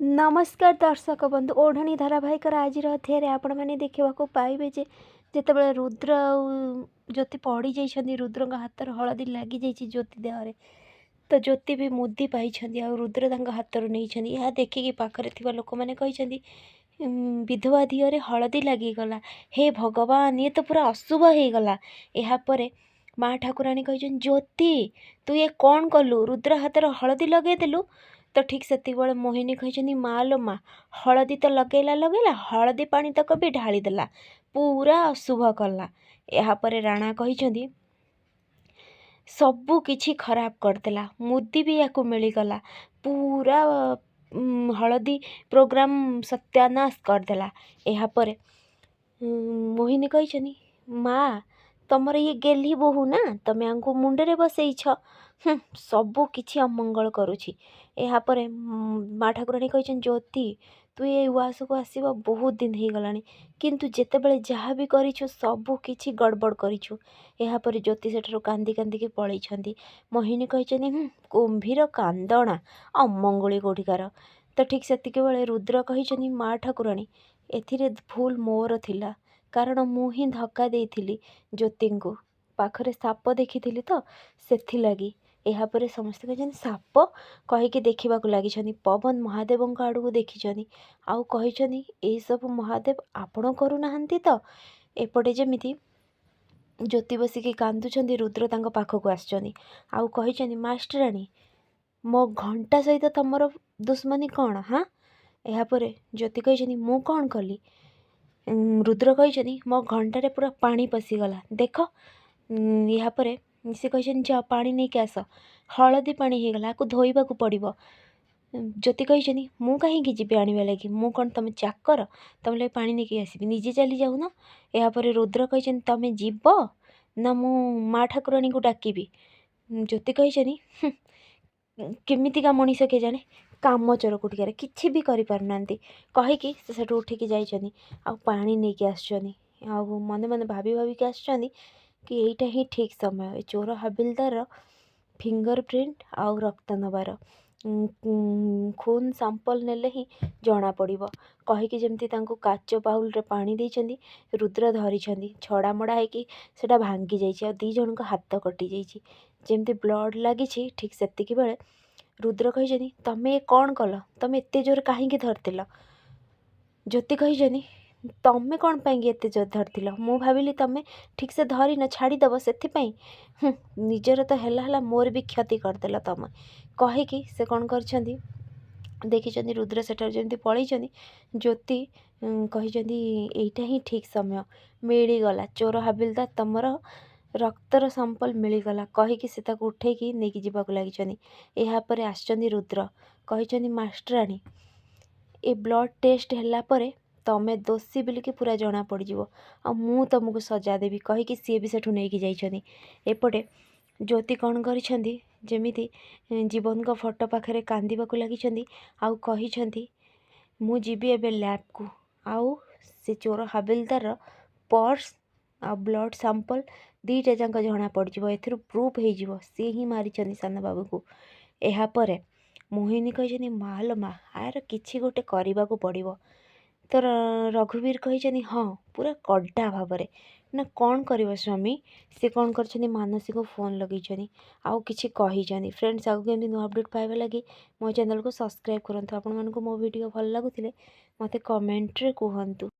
नमस्कार दर्शक बंधु ओढ़णी धारावाहिकर आज अध्याय आपण मैंने देखा पाइबे जे जितेबाला रुद्र ज्योति पड़ी जाइछन्ती रुद्र हाथ हलदी लगी जाइए ज्योति देहरे तो ज्योति भी मुदी पाई रुद्र हाथ नहीं देखिकी पाखरे थिबा लोक मैंने कहिसेंती विधवा दिहरे हलदी लगिगला हे भगवान ये तो पूरा अशुभ हो गला। यापर माँ ठाकुराणी कहछन ज्योति तू ये कौन कलु रुद्र हाथ हलदी लगेदेलु तो ठीक से मोहिनी कहछन्ती माँ लो माँ हलदी तो लगेला हलदी पानी तक भी ढालीदेला पूरा अशुभ कला। यापर राणा कहछन्ती सबू किछि खराब करदेला मुदी भी या मिलगला पूरा हलदी प्रोग्राम सत्यानाश करदेला। यापर मोहिनी कहछन्ती माँ तमर ये गेली बोहू ना तमें आंको मुंडरे बसईछ सबू किछि अमंगल करुछि। यापर माँ ठाकुराणी कहछन ज्योति तू ये उआस को आसवा बहुत दिन हो गला किंतु जेतेबेले जहाँ भी करिछु सबू किछि गड़बड़ करिछु। यापर ज्योति सेठारु कांदी कांदी पलैछन्ती। मोहिनी कहछन्ती कुंभीर कांदणा अमंगली कोठिकार। तो ठीक सेतिके बेले रुद्र कहछन्ती माँ ठाकुराणी एथिरे भूल मोर थिला कारण मु ही धक्का देइथिली ज्योति को पाखरे साप देखी तो सेथिलागी। यापर समस्त कहछन्ती साप कहीकि देखा लगी पवन महादेव आड़ को देखी आउ कहछन्ती ए सब महादेव आपण करूनाहांती तो एपटे जमिति ज्योति बसिकी कांदुछन्ती रुद्र तांको पाखक आसछन्ती आउ कहछन्ती मास्टराणी मो घंटा सहित तमर दुश्मनी कौन हाँ। यापर ज्योति कहछन्ती मु कौन कली रुद्र कहछन्ती मो घंटारे पूरा पानी पशिगला देख। यापर से कहछन्ती जा पानी नहीं आस हलदी पानी हो गला आपको धोइबा को पड़िबो। ज्योति कहछन्ती मु कहीं जीवी आनिबा लगी मु कौन तुम चाकर तुम लगे पानी नहीं आसबि निजे चली जाऊन। यापर रुद्र कहछन्ती तमें जीव ना मु माँ ठाकुराणी को डाकिबी। ज्योति कहछन्ती केमितिका मनीष के जाने कामचोर कोटिकार किछि भी करि पारुनांती कहीकि से सेठु उठिकी जाइछन्ती आ पानी नहीं आसछन्ती आ मने मने भाभी भाविकी आसछन्ती कि एइटा ही ठीक समय चोर हाबिलदार फिंगर प्रिंट आउ रक्त नबार खून सैंपल नेले ही जना पड़िबो कहीकि जेमती तांको काच बाउल रे पानी देइछन्ती रुद्र धरिछन्ती छड़ा मड़ा हेकि सेटा भांगी जाइछि आ दी जणक हाथ कटि जाइछि जेमती ब्लड लागिछि। ठीक सेतिकी बेले रुद्र कहछन्ती तमे कौन कल तमे एते जोर काहींकी धरतिल। ज्योति कहछन्ती तमें कौन पाई एते जोर धरतिल मु भाविली तमें ठीक से धरी न छाड़ीदेव से निजर तो है मोर भी क्षति करदेल तमें कहीकि से कौन करछन्ती देखिछन्ती रुद्र सेठार जमी पलैछन्ती ज्योति कहछन्ती एइटा ही ठीक समय मिलीगला चोर हाबिलदार तमर रक्तर सैंपल मिलीगला कहीकि से ताको उठेकी नेकी जीवाकु लागिछन्ती। यापर आसछन्ती रुद्र कहछन्ती मास्टराणी ए ब्लड टेस्ट हैला परे तमें दोषी बोलिकी पूरा जना पड़ीजिवो आ मु तुमको सजा देवी कहीकि सी भी सेठू नहीं जाइछन्ती। एपटे ज्योति कौन करिछन्ती जेमिति जीवन को फोटो पाखरे कांदीबाकु लागिछन्ती आउ कहिछन्ती मु जीवी एबे लैब को आउ से चोर हाबिलदार पर्स आ ब्लड सैंपल दीटा जाक जना पड़ीजिवो एथिरु प्रूफ हो सी ही मारिछन्ती सान बाबू को। यापर मोहिनी कहछन्ती मालो माँ आर किछि गोटे करिबाकु पड़िबो। तो रघुवीर कहछन्ती हाँ पूरा कड्डा भावरे ना कौन कर स्वामी से कौन कर मानसी को फोन लगे आउ किछि कहिछन्ती। फ्रेंड्स आगु केमती नुआ अपडेट पाइबा लगी मो चैनल को सब्सक्राइब करंतु। आपण मानको मो वीडियो भल लागुथिले मते कमेंट रे कहंतु।